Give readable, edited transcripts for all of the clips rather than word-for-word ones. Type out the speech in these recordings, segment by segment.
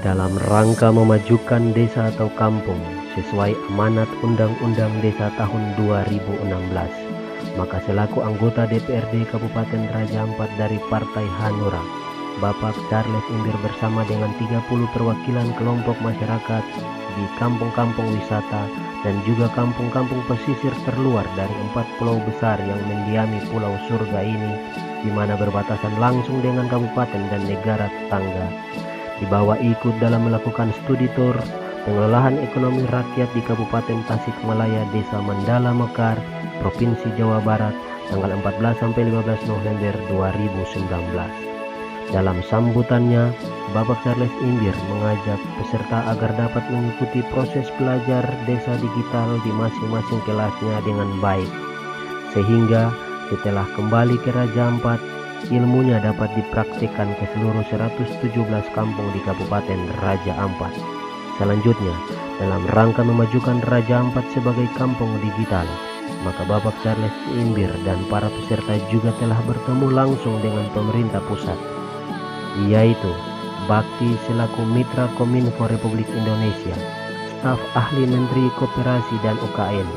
dalam rangka memajukan desa atau kampung sesuai amanat Undang-Undang Desa tahun 2016. Maka selaku anggota DPRD Kabupaten Raja Ampat dari Partai Hanura, Bapak Charles Imbir bersama dengan 30 perwakilan kelompok masyarakat di kampung-kampung wisata dan juga kampung-kampung pesisir terluar dari 4 pulau besar yang mendiami Pulau Surga ini, di mana berbatasan langsung dengan kabupaten dan negara tetangga, dibawa ikut dalam melakukan studi tour pengelolaan ekonomi rakyat di Kabupaten Tasikmalaya, Desa Mandala Mekar, Provinsi Jawa Barat, tanggal 14-15 November 2019. Dalam sambutannya, Bapak Charles Imbir mengajak peserta agar dapat mengikuti proses belajar desa digital di masing-masing kelasnya dengan baik, sehingga setelah kembali ke Raja Ampat, ilmunya dapat dipraktikkan ke seluruh 117 kampung di Kabupaten Raja Ampat. Selanjutnya, dalam rangka memajukan Raja Ampat sebagai kampung digital, maka Bapak Charles Imbir dan para peserta juga telah bertemu langsung dengan pemerintah pusat, yaitu Bakti selaku Mitra Kominfo Republik Indonesia, staf ahli Menteri Koperasi dan UKM,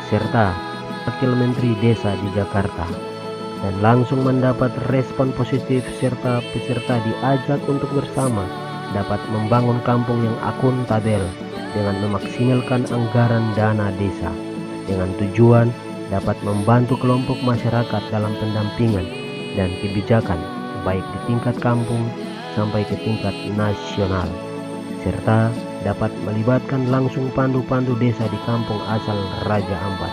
serta Wakil Menteri Desa di Jakarta, dan langsung mendapat respon positif serta peserta diajak untuk bersama dapat membangun kampung yang akuntabel dengan memaksimalkan anggaran dana desa, dengan tujuan dapat membantu kelompok masyarakat dalam pendampingan dan kebijakan baik di tingkat kampung sampai ke tingkat nasional, serta dapat melibatkan langsung pandu-pandu desa di kampung asal Raja Ampat.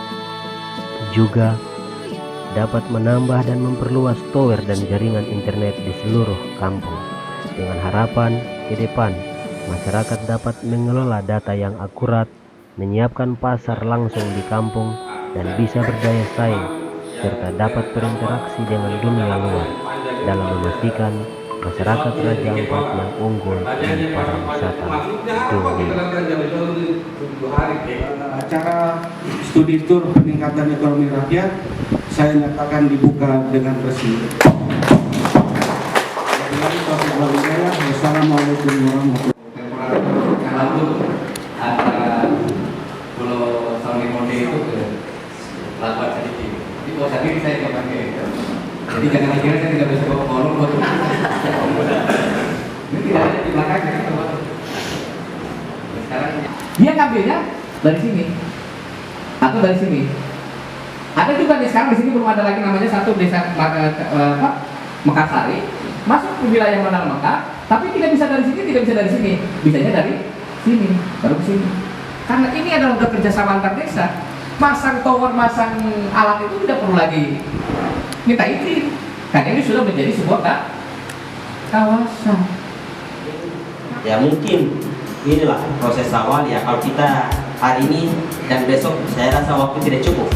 Juga dapat menambah dan memperluas tower dan jaringan internet di seluruh kampung, dengan harapan ke depan masyarakat dapat mengelola data yang akurat, menyiapkan pasar langsung di kampung, dan bisa berdaya saing serta dapat berinteraksi dengan dunia luar dalam memastikan masyarakat Raja Ampat yang unggul di pariwisata dunia. Acara studi tour peningkatan ekonomi rakyat saya nyatakan dibuka dengan resmi. Assalamualaikum warahmatullahi wabarakatuh. Antara Pulau Sauni Monde itu ke Labuan Sedikit. Di Pulau Sedikit saya nggak pakai. Jadi jangan kira saya tidak bisa bawa kolom buat ini tidak ada di belakangnya. Sekarang dia ngambilnya dari sini atau dari sini. Ada juga nih sekarang di sini belum ada lagi namanya satu desa Mekarsari, masuk ke wilayah Mandala Mekar, tapi tidak bisa dari sini, tidak bisa dari sini, bisanya dari sini, baru ke sini. Karena ini adalah udah kerjasama antar desa, masang tower, masang alat itu tidak perlu lagi minta izin, karena ini sudah menjadi sebuah kawasan. Ya mungkin inilah proses awal ya. Kalau kita hari ini dan besok saya rasa waktu tidak cukup,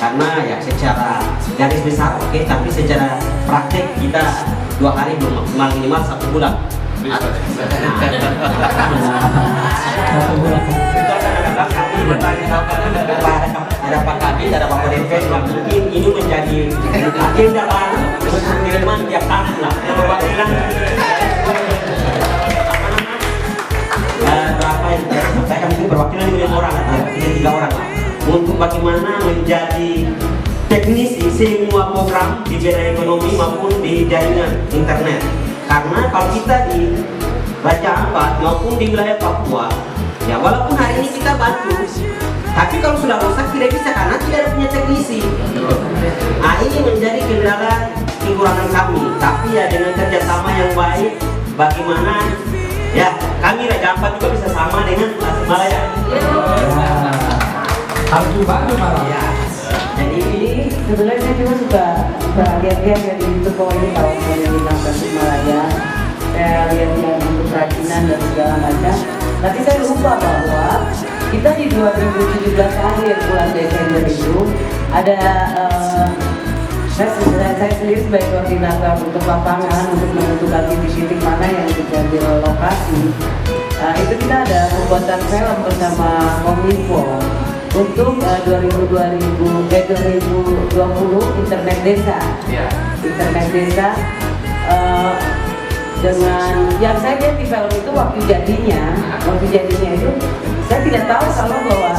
karena ya secara garis besar oke, tapi secara praktek kita 2 hari belum maksimal, minimal 1 bulan. Ada Pak Kadis, ada Bapak DP, mungkin ini menjadi agenda baru untuk pengiriman tiap tahun lah. Perwakilan berapa yang saya kan mungkin perwakilan 5 orang, ya 3 orang lah, untuk bagaimana menjadi teknisi semua program di bidang ekonomi maupun di jaringan internet. Karena kalau kita di Raja Ampat maupun di wilayah Papua, ya walaupun hari ini kita bantu, tapi kalau sudah rusak tidak bisa karena tidak ada punya teknisi. Nah ini menjadi kendala kekurangan kami. Tapi ya dengan kerjasama yang baik, bagaimana ya kami Raja Ampat juga bisa sama dengan Tasikmalaya. Harus dibantu malah. Ya. Jadi sebenarnya saya juga suka lihat-lihat ya di YouTube bahwa ini kawasan yang di Tasikmalaya. Saya lihat-lihat untuk kerajinan dan segala macam. Tapi saya lupa bahwa kita di 2017 akhir bulan Desember itu ada saya sendiri sebagai koordinator untuk lapangan untuk menentukan titik-titik mana yang menjadi lokasi. Itu kita ada pembuatan film bersama Kominfo untuk 2020 internet desa. Internet desa dengan yang saya lihat di film itu waktu jadinya itu saya tidak tahu kalau bahwa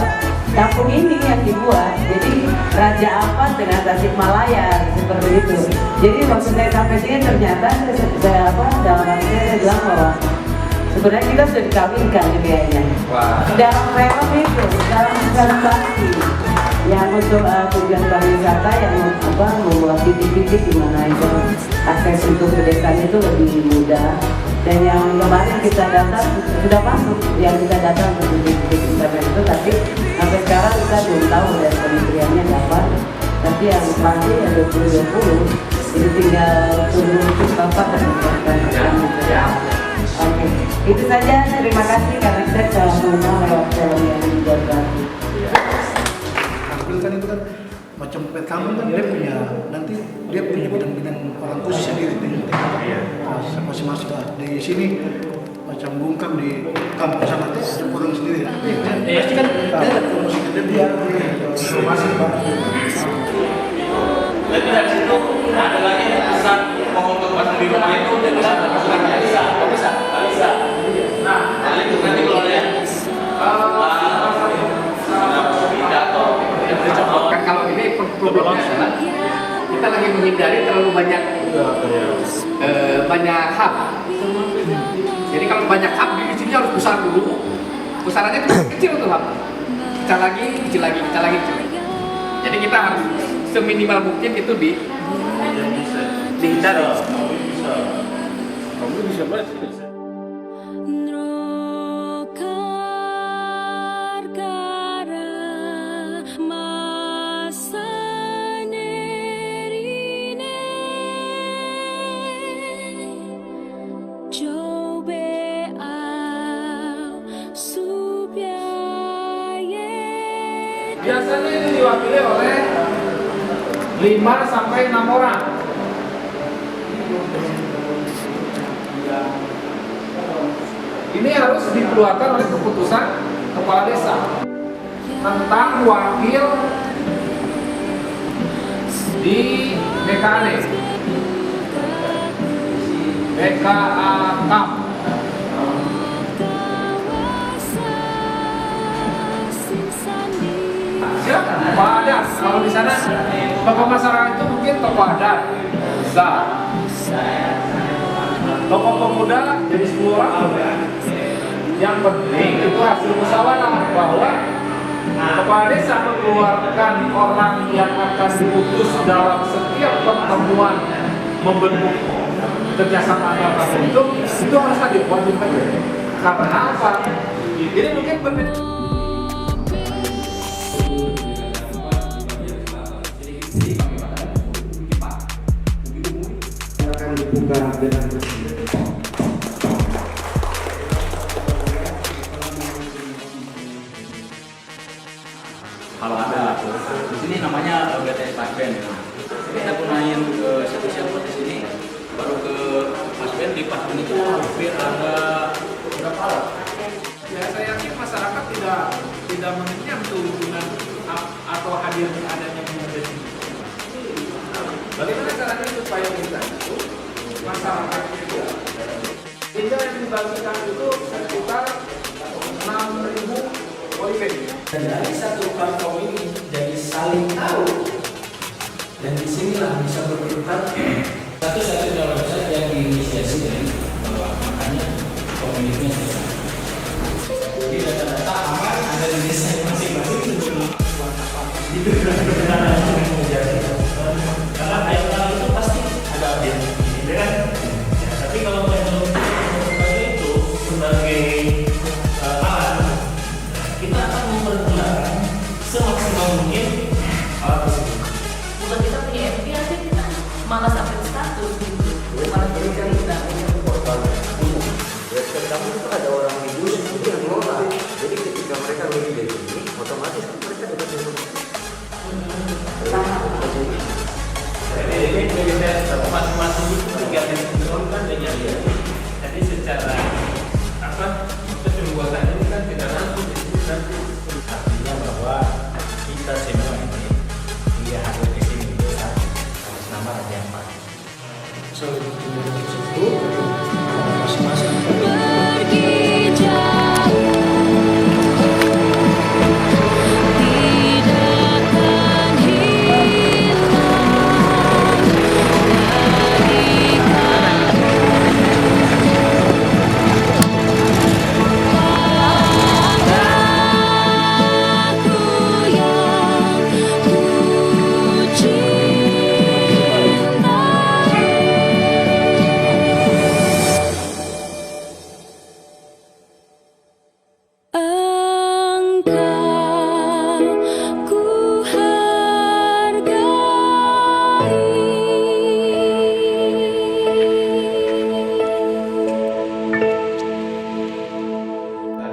kampung ini yang dibuat jadi Raja Ampat dengan Tasikmalaya seperti itu. Jadi waktu saya sampai sini ternyata dalam hati saya bilang bahwa sebenarnya kita sudah dikawinkan kayaknya. Dalam film itu, dalam film bakti yang untuk tujuan pariwisata yang membuat titik-titik di mana itu akses untuk pedesaan itu lebih mudah. Dan yang kemarin kita datang sudah masuk, yang kita datang untuk titik-titik internet itu, tapi sampai sekarang kita belum tahu dari kementeriannya dapat. Tapi yang pasti ya 2020 itu tinggal tunggu bapak dan mengucapkan. Oke, itu saja. Terima kasih karena kita telah mengenal lewat film yang dibuat lagi. Kan itu kan macam pet kampung kan dia punya nanti dia punya bidang-bidang orang khusus sendiri masing-masing di sini macam bungkam di kampung sana teh ada orang sendiri pasti kan dia ada promosikan dia masing Jadi dari situ ada lagi pesan pohon kekuatan di rumah itu dan bisa. Nah, nanti kalau ada kan kalau ini problemnya adalah kita lagi menghindari terlalu banyak hub. Jadi kalau banyak hub di sini harus besar dulu. Besarannya kecil tuh hub. Kecil lagi. Jadi kita harus seminimal mungkin itu dihindari. Kamu bisa banget. Biasanya itu diwakili oleh 5 sampai 6 orang. Ini harus dikeluarkan oleh keputusan kepala desa tentang wakil di BKAD, BKA-KAM. Tokoh adat, kalau di sana tokoh masyarakat itu mungkin tokoh adat, bisa. Tokoh pemuda jadi 10 orang. Yang penting itu hasil musyawarah bahwa kepala desa mengeluarkan orang yang akan diputus dalam setiap pertemuan membentuk kerjasama antar kampung itu harus hadir, wajib hadir. Karena apa? Ini mungkin berbeda. Dibuka dengan resmi. Kalau ada di sini namanya BTS Pasben. Kita gunain satu di sini, baru ke Pasben. Di Pasben itu hampir ada berapa alat? Ya, saya yakin masyarakat tidak mengenyam tujuan atau hadirnya adanya di sini. Bagaimana caranya supaya kita itu masyarakat itu sehingga yang dibagikan itu sekitar 6.000 poin. Dari satu platform ini jadi saling tahu dan disinilah bisa berputar satu-satunya website yang diinisiasi dari bawah, makanya pemiliknya susah. Jadi data-data aman ada di desa masing-masing itu buat apa gitu. Karena air itu pasti ada update, gitu kan? Ya, tapi kalau teknologi itu sebagai alat, kita akan mempergunakan semaksimal mungkin alat tersebut. Bukan kita punya FB aja kita malas update status gitu, malas bercerita.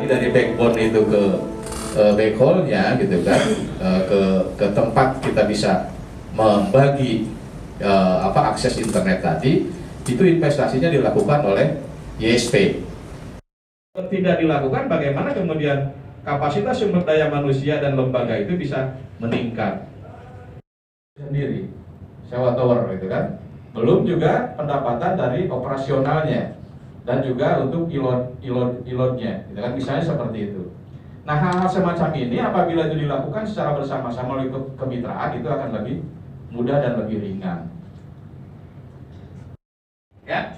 dari backbone itu ke backhaul-nya gitu kan, ke tempat kita bisa membagi akses internet tadi, itu investasinya dilakukan oleh YSP. Tidak dilakukan, bagaimana kemudian kapasitas sumber daya manusia dan lembaga itu bisa meningkat sendiri, sewa tower gitu kan, belum juga pendapatan dari operasionalnya dan juga untuk ilodnya, gitu kan, misalnya seperti itu. Nah, hal-hal semacam ini apabila itu dilakukan secara bersama-sama oleh kemitraan, itu akan lebih mudah dan lebih ringan. Ya,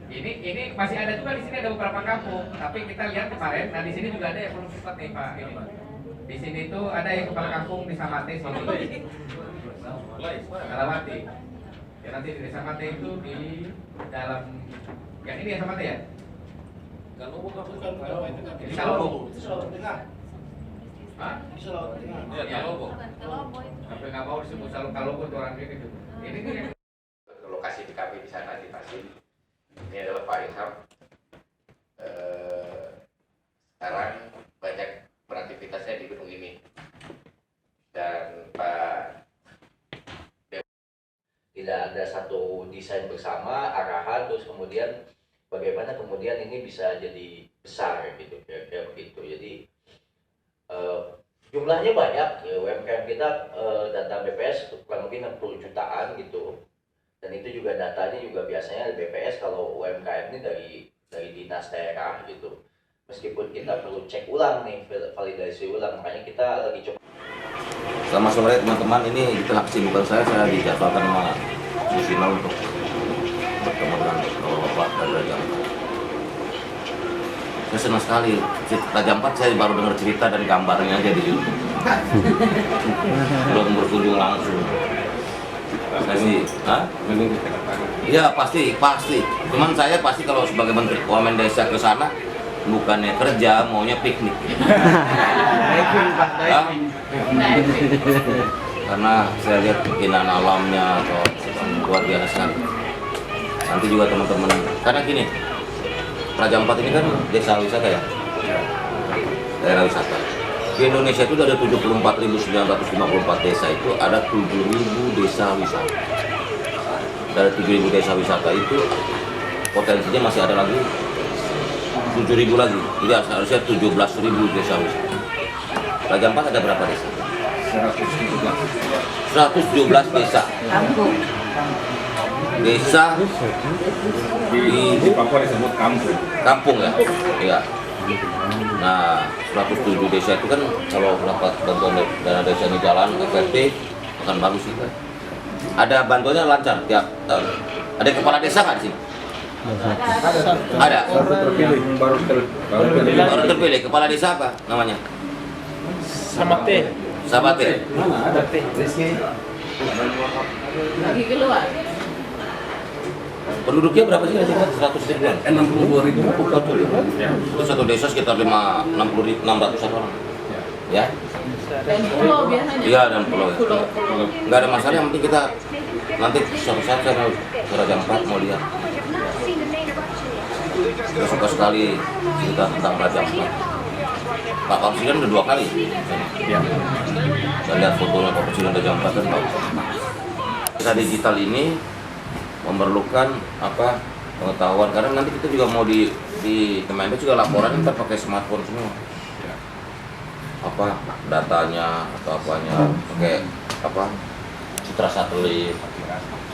ini masih ada juga di sini, ada beberapa kampung, tapi kita lihat kemarin. Nah, di sini juga ada yang belum sempat nih Pak. Ini di sini tuh ada yang kepala kampung di Samate sini. Salamati. Ya, nanti di Samate itu di dalam yang ini ya Samate ya. Kalau bukan di Salobo. Itu Sulawesi Tengah. Hah? Di Sulawesi Tengah. Iya, Salobo. Sampai nggak mau disebut Salobo itu orang gitu. Ini tuh yang lokasi di kami di sana di Pasir. Ini adalah Pak Ilham. Sekarang banyak beraktivitasnya di gedung ini. Dan Pak, tidak ada satu desain bersama, arahan, terus kemudian bagaimana kemudian ini bisa jadi besar gitu, kira-kira begitu. Jadi jumlahnya banyak, ya, UMKM kita data BPS kurang lebih 60 jutaan gitu. Dan itu juga datanya juga biasanya BPS kalau UMKM ini dari dinas daerah gitu. Meskipun kita perlu cek ulang nih, validasi ulang, makanya kita lagi coba. Selamat sore teman-teman, ini di tengah kesibukan saya dijadwalkan sama Bu Sina untuk bertemu dengan Bapak dan Raja Ampat. Saya senang sekali, Raja Ampat saya baru dengar cerita dan gambarnya aja di YouTube. Belum berkunjung langsung. Saya sih, iya pasti. Cuman saya pasti kalau sebagai Menteri Wamen Desa ke sana bukannya kerja, maunya piknik. Karena saya lihat keindahan alamnya atau luar biasa. Nanti juga teman-teman, karena gini, Raja Ampat ini kan desa wisata ya, daerah wisata. Di Indonesia itu ada 74.954 desa, itu ada 7.000 desa wisata. Dari 7.000 desa wisata itu potensinya masih ada lagi 7.000 lagi, jadi harusnya 17.000 desa wisata. Raja Ampat ada berapa desa? 117 desa. Desa di Papua disebut kampung. Kampung ya? Iya. Nah, 107 desa itu kan kalau dapat bantuan dana desa ini jalan efektif akan bagus itu. Ada bantuannya lancar tiap tahun. Ada kepala desa nggak di sini? Ada. Baru terpilih. Kepala desa apa namanya? Samate. Mana ada teh? Lagi keluar. Penduduknya berapa sih? 100.000. 62.000. Itu satu desa sekitar 600-an orang. Ya. Dan pulau biasanya. Iya, dan pulau. Nggak ada masalah, yang penting kita nanti suatu saat saya ke Raja Ampat mau lihat. Saya suka sekali cerita tentang Raja Ampat. Pak Presiden udah 2 kali. Ya. Saya lihat fotonya Pak Presiden Raja Ampat kan bagus. Kita digital ini memerlukan pengetahuan, karena nanti kita juga mau di Kementerian juga laporan kita pakai smartphone semua. Datanya atau apanya pakai citra satelit,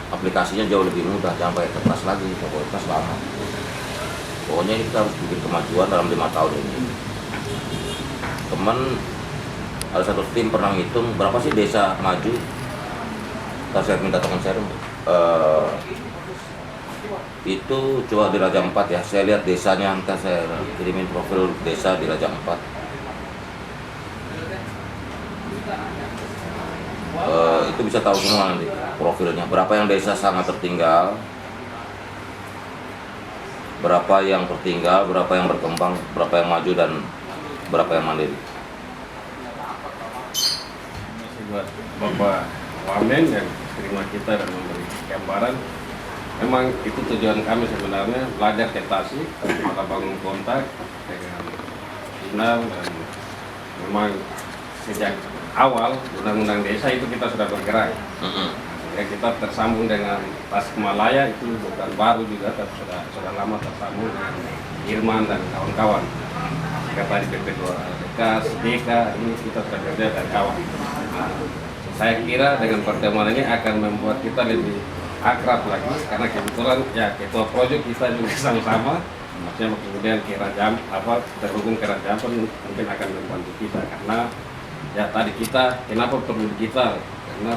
aplikasinya jauh lebih mudah, jangan pakai kertas lagi, kertas lama. Pokoknya kita harus bikin kemajuan dalam 5 tahun ini. Teman ada satu tim pernah ngitung berapa sih desa maju. Ntar saya minta teman saya itu coba di Raja Ampat ya, saya lihat desanya, ntar saya kirimin profil desa di Raja Ampat. Itu bisa tahu semua nanti profilnya, berapa yang desa sangat tertinggal, berapa yang tertinggal, berapa yang berkembang, berapa yang maju, dan berapa yang mandiri. Buat Bapak Wamen yang terima kita dan memberi gambaran, memang itu tujuan kami sebenarnya, belajar ketasi, maka bangun kontak dengan final, dan memang sejak awal undang-undang desa itu kita sudah bergerak. Ya, kita tersambung dengan Tasikmalaya itu bukan baru juga, tapi sudah lama tersambung dengan Irman dan kawan-kawan. Jika tadi PP2DK, SDK, ini kita sudah kerja dari awal. Nah, saya kira dengan pertemuan ini akan membuat kita lebih akrab lagi, karena kebetulan ya ketua proyek kita juga sama-sama. Maksudnya kemudian terhubung Kira Jampat mungkin akan membantu kita, karena ya tadi kita kenapa perlu digital, karena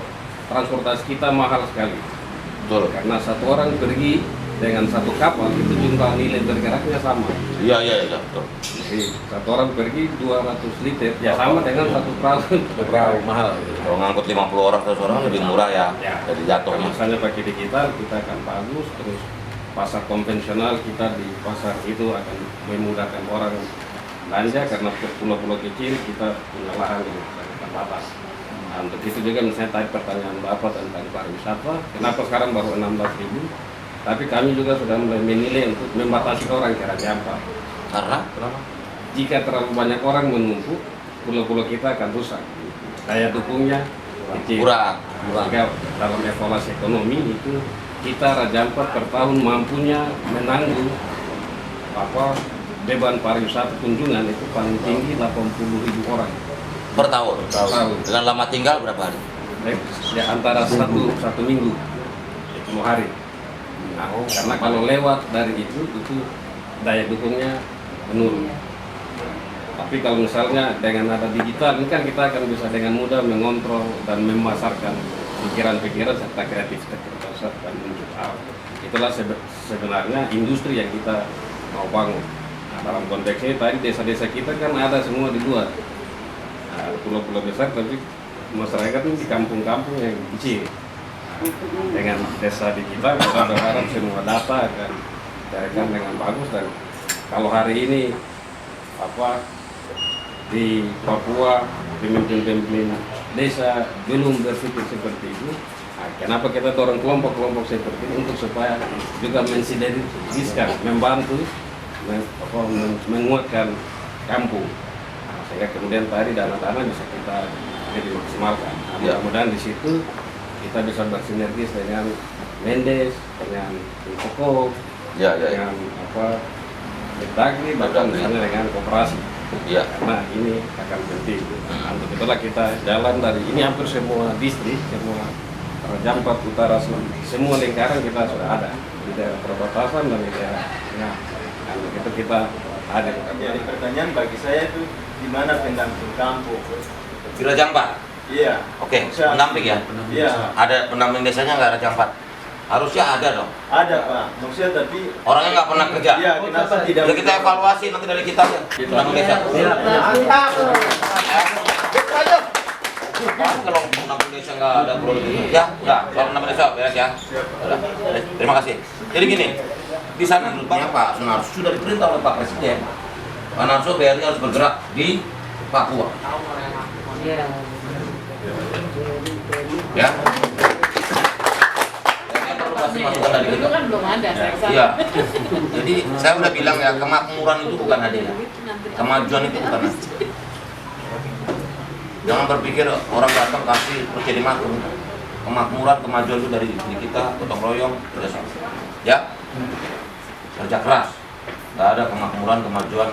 transportasi kita mahal sekali. Betul. Karena satu orang pergi dengan satu kapal itu jumlah nilai bergeraknya sama. Iya betul. Jadi satu orang pergi 200 liter ya sama dengan satu perahu. Perahu mahal. Kalau ngangkut 50 orang 100 orang lebih murah ya. Jadi jatuhnya. Misalnya pakai digital kita akan bagus, terus pasar konvensional kita di pasar itu akan memudahkan orang belanja, karena pulau-pulau kecil kita punya lahan yang terbatas. Nah, untuk itu juga misalnya tadi pertanyaan Bapak tentang pariwisata, kenapa sekarang baru 16.000? Tapi kami juga sudah mulai menilai untuk membatasi orang Kira Jampat. Karena kenapa? Jika terlalu banyak orang menumpuk, pulau-pulau kita akan rusak. Daya dukungnya kecil. Kurang. Jika dalam evaluasi ekonomi itu kita Raja Ampat per tahun mampunya menanggung beban pariwisata kunjungan itu paling tinggi 80.000 orang Per tahun. Dengan lama tinggal berapa hari? Ya antara satu minggu 10 hari. Nah, karena kalau lewat dari itu daya dukungnya menurun. Tapi kalau misalnya dengan ada digital, ini kan kita akan bisa dengan mudah mengontrol dan memasarkan pikiran-pikiran serta kreativitas dan muncul. Itulah sebenarnya industri yang kita mau bangun. Nah, dalam konteks ini tadi desa-desa kita kan ada semua di luar. Nah, pulau-pulau besar, tapi masyarakat ini di kampung-kampung yang kecil. Nah, dengan desa digital kita berharap semua data akan direkam dengan bagus, dan kalau hari ini di Papua pemimpin-pemimpin desa belum berpikir seperti itu. Nah, kenapa kita dorong kelompok-kelompok seperti ini untuk supaya juga mensinergiskan, membantu, menguatkan kampung. Nah, sehingga kemudian tadi dana-dana bisa kita lebih maksimalkan. Nah, mudah-mudahan di situ kita bisa bersinergis dengan Mendes, dengan Infoko, dengan Mendagri, bahkan misalnya dengan koperasi. Karena ini akan penting. Nah, untuk itulah kita jalan dari ini hampir semua distrik, semua Raja Ampat Utara, semua lingkaran kita sudah ada di daerah perbatasan dan di daerah. Nah, untuk itu kita hadir. Jadi pertanyaan bagi saya itu gimana pendamping kampung? Di Raja Ampat? Iya. Oke, pendamping ya? Iya. Ada pendamping desanya nggak Raja Ampat? Harusnya ada dong. Ada Pak, maksudnya tapi orangnya nggak pernah kerja. Iya, kenapa tidak? Ya kita evaluasi nanti dari kita ya. Pendamping desa. Gitu aja. Kalau pendamping desa nggak ada produk ya, udah. Kalau pendamping desa beres ya. Udah. Terima kasih. Jadi gini, di sana Pak Sunarso sudah diperintah oleh Pak Presiden. Pak Sunarso BRI harus bergerak di Papua. Ya. Dulu kan belum ada, Iya. Jadi saya udah bilang ya, kemakmuran itu bukan hadiah. Kemajuan itu bukan hadiah. Jangan berpikir orang datang kasih terus jadi makmur. Kemakmuran, kemajuan itu dari diri kita, gotong royong, kerjasama. Ya, kerja keras. Nggak ada kemakmuran, kemajuan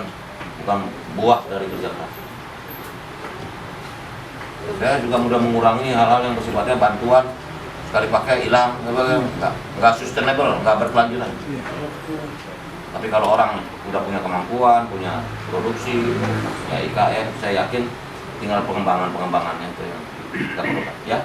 bukan buah dari kerja keras. Saya juga mudah mengurangi hal-hal yang bersifatnya bantuan, sekali pakai hilang, nggak sustainable, nggak berkelanjutan. Tapi kalau orang udah punya kemampuan, punya produksi, ya IKM, saya yakin tinggal pengembangannya itu yang kita perlukan, ya.